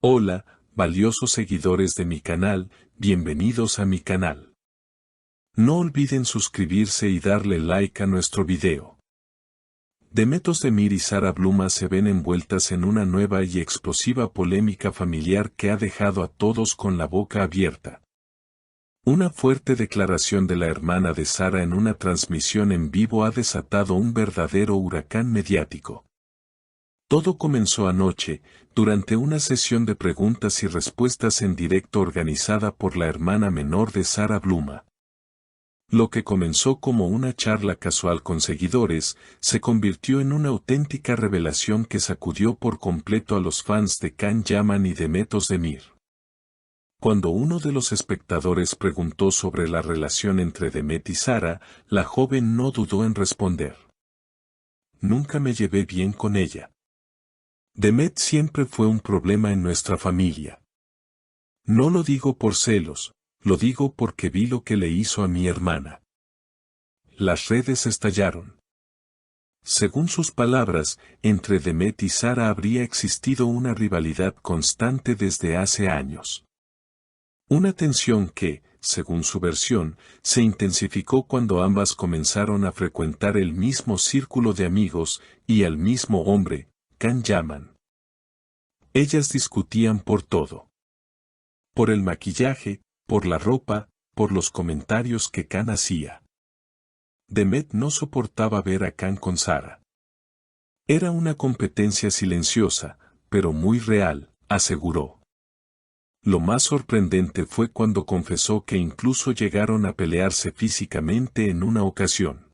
Hola, valiosos seguidores de mi canal, bienvenidos a mi canal. No olviden suscribirse y darle like a nuestro video. Demet Özdemir y Sara Bluma se ven envueltas en una nueva y explosiva polémica familiar que ha dejado a todos con la boca abierta. Una fuerte declaración de la hermana de Sara en una transmisión en vivo ha desatado un verdadero huracán mediático. Todo comenzó anoche, durante una sesión de preguntas y respuestas en directo organizada por la hermana menor de Sara Bluma. Lo que comenzó como una charla casual con seguidores, se convirtió en una auténtica revelación que sacudió por completo a los fans de Can Yaman y Demet Özdemir. Cuando uno de los espectadores preguntó sobre la relación entre Demet y Sara, la joven no dudó en responder. Nunca me llevé bien con ella. Demet siempre fue un problema en nuestra familia. No lo digo por celos, lo digo porque vi lo que le hizo a mi hermana. Las redes estallaron. Según sus palabras, entre Demet y Sara habría existido una rivalidad constante desde hace años. Una tensión que, según su versión, se intensificó cuando ambas comenzaron a frecuentar el mismo círculo de amigos y al mismo hombre, Can Yaman. Ellas discutían por todo. Por el maquillaje, por la ropa, por los comentarios que Can hacía. Demet no soportaba ver a Can con Sara. Era una competencia silenciosa, pero muy real, aseguró. Lo más sorprendente fue cuando confesó que incluso llegaron a pelearse físicamente en una ocasión.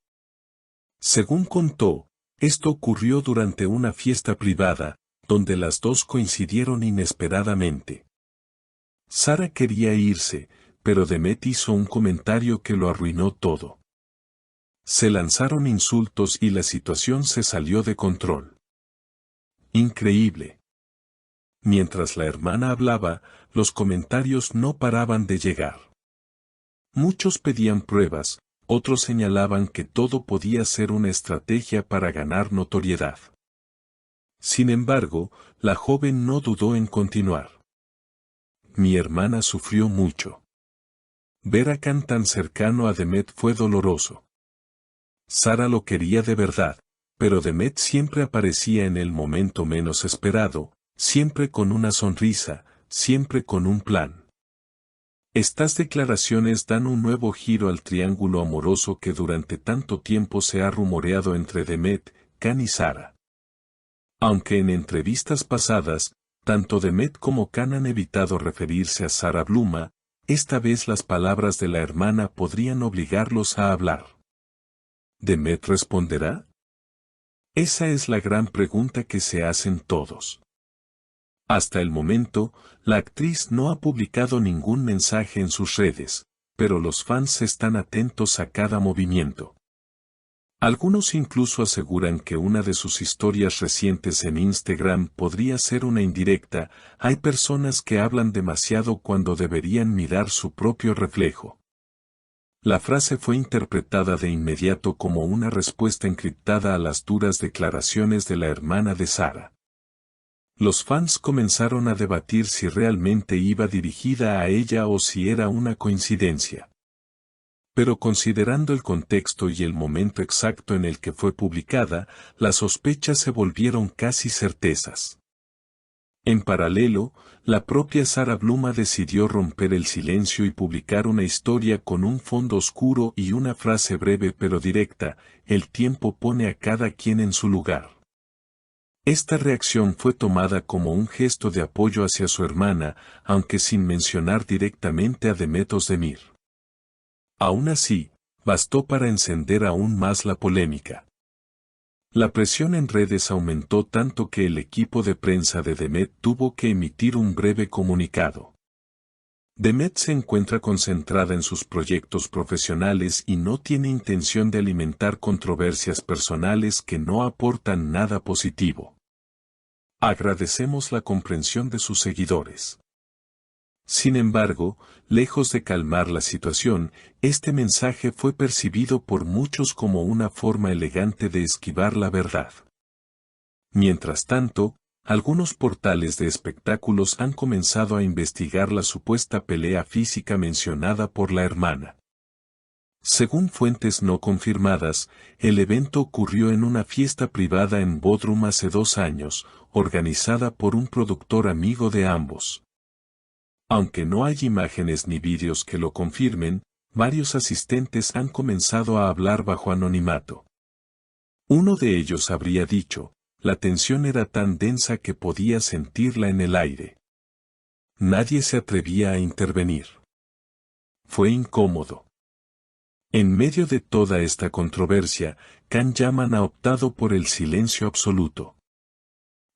Según contó, esto ocurrió durante una fiesta privada, donde las dos coincidieron inesperadamente. Sara quería irse, pero Demet hizo un comentario que lo arruinó todo. Se lanzaron insultos y la situación se salió de control. Increíble. Mientras la hermana hablaba, los comentarios no paraban de llegar. Muchos pedían pruebas, otros señalaban que todo podía ser una estrategia para ganar notoriedad. Sin embargo, la joven no dudó en continuar. Mi hermana sufrió mucho. Ver a Can tan cercano a Demet fue doloroso. Sara lo quería de verdad, pero Demet siempre aparecía en el momento menos esperado, siempre con una sonrisa, siempre con un plan. Estas declaraciones dan un nuevo giro al triángulo amoroso que durante tanto tiempo se ha rumoreado entre Demet, Can y Sara. Aunque en entrevistas pasadas, tanto Demet como Can han evitado referirse a Sara Bluma, esta vez las palabras de la hermana podrían obligarlos a hablar. ¿Demet responderá? Esa es la gran pregunta que se hacen todos. Hasta el momento, la actriz no ha publicado ningún mensaje en sus redes, pero los fans están atentos a cada movimiento. Algunos incluso aseguran que una de sus historias recientes en Instagram podría ser una indirecta. Hay personas que hablan demasiado cuando deberían mirar su propio reflejo. La frase fue interpretada de inmediato como una respuesta encriptada a las duras declaraciones de la hermana de Sara. Los fans comenzaron a debatir si realmente iba dirigida a ella o si era una coincidencia. Pero considerando el contexto y el momento exacto en el que fue publicada, las sospechas se volvieron casi certezas. En paralelo, la propia Sara Bluma decidió romper el silencio y publicar una historia con un fondo oscuro y una frase breve pero directa: el tiempo pone a cada quien en su lugar. Esta reacción fue tomada como un gesto de apoyo hacia su hermana, aunque sin mencionar directamente a Demet Özdemir. Aún así, bastó para encender aún más la polémica. La presión en redes aumentó tanto que el equipo de prensa de Demet tuvo que emitir un breve comunicado. Demet se encuentra concentrada en sus proyectos profesionales y no tiene intención de alimentar controversias personales que no aportan nada positivo. Agradecemos la comprensión de sus seguidores. Sin embargo, lejos de calmar la situación, este mensaje fue percibido por muchos como una forma elegante de esquivar la verdad. Mientras tanto, algunos portales de espectáculos han comenzado a investigar la supuesta pelea física mencionada por la hermana. Según fuentes no confirmadas, el evento ocurrió en una fiesta privada en Bodrum hace 2 años, organizada por un productor amigo de ambos. Aunque no hay imágenes ni vídeos que lo confirmen, varios asistentes han comenzado a hablar bajo anonimato. Uno de ellos habría dicho: la tensión era tan densa que podía sentirla en el aire. Nadie se atrevía a intervenir. Fue incómodo. En medio de toda esta controversia, Can Yaman ha optado por el silencio absoluto.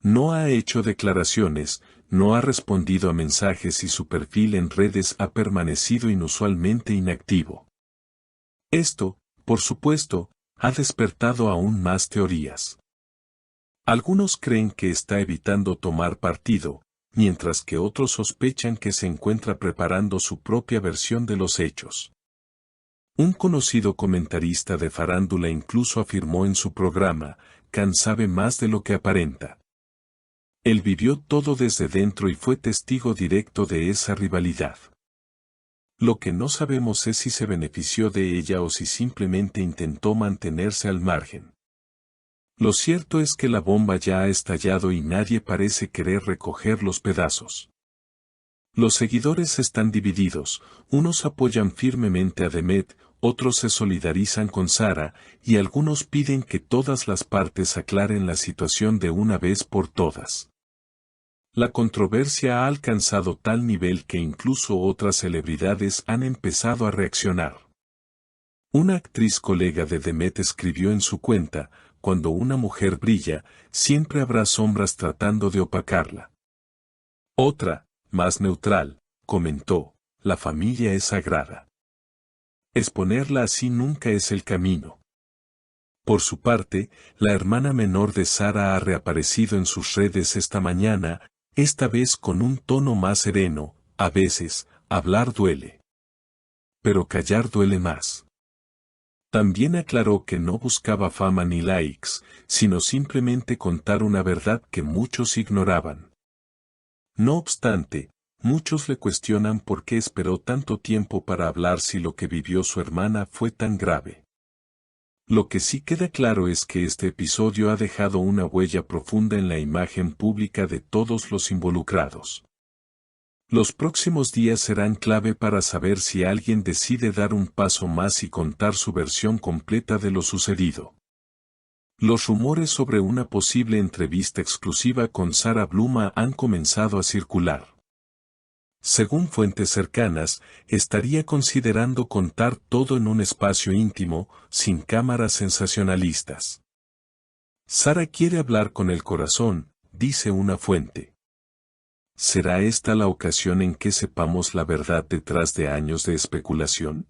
No ha hecho declaraciones, no ha respondido a mensajes y su perfil en redes ha permanecido inusualmente inactivo. Esto, por supuesto, ha despertado aún más teorías. Algunos creen que está evitando tomar partido, mientras que otros sospechan que se encuentra preparando su propia versión de los hechos. Un conocido comentarista de farándula incluso afirmó en su programa: Can sabe más de lo que aparenta. Él vivió todo desde dentro y fue testigo directo de esa rivalidad. Lo que no sabemos es si se benefició de ella o si simplemente intentó mantenerse al margen. Lo cierto es que la bomba ya ha estallado y nadie parece querer recoger los pedazos. Los seguidores están divididos, unos apoyan firmemente a Demet, otros se solidarizan con Sara, y algunos piden que todas las partes aclaren la situación de una vez por todas. La controversia ha alcanzado tal nivel que incluso otras celebridades han empezado a reaccionar. Una actriz colega de Demet escribió en su cuenta: cuando una mujer brilla, siempre habrá sombras tratando de opacarla. Otra, más neutral, comentó: la familia es sagrada. Exponerla así nunca es el camino. Por su parte, la hermana menor de Sara ha reaparecido en sus redes esta mañana, esta vez con un tono más sereno: a veces, hablar duele. Pero callar duele más. También aclaró que no buscaba fama ni likes, sino simplemente contar una verdad que muchos ignoraban. No obstante, muchos le cuestionan por qué esperó tanto tiempo para hablar si lo que vivió su hermana fue tan grave. Lo que sí queda claro es que este episodio ha dejado una huella profunda en la imagen pública de todos los involucrados. Los próximos días serán clave para saber si alguien decide dar un paso más y contar su versión completa de lo sucedido. Los rumores sobre una posible entrevista exclusiva con Sara Bluma han comenzado a circular. Según fuentes cercanas, estaría considerando contar todo en un espacio íntimo, sin cámaras sensacionalistas. Sara quiere hablar con el corazón, dice una fuente. ¿Será esta la ocasión en que sepamos la verdad detrás de años de especulación?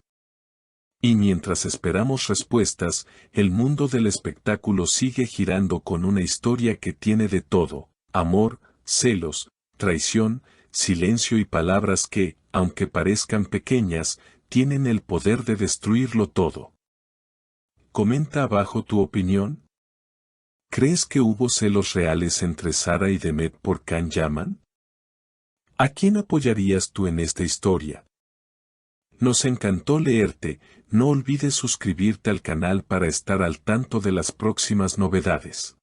Y mientras esperamos respuestas, el mundo del espectáculo sigue girando con una historia que tiene de todo: amor, celos, traición, silencio y palabras que, aunque parezcan pequeñas, tienen el poder de destruirlo todo. Comenta abajo tu opinión. ¿Crees que hubo celos reales entre Sara y Demet por Can Yaman? ¿A quién apoyarías tú en esta historia? Nos encantó leerte, no olvides suscribirte al canal para estar al tanto de las próximas novedades.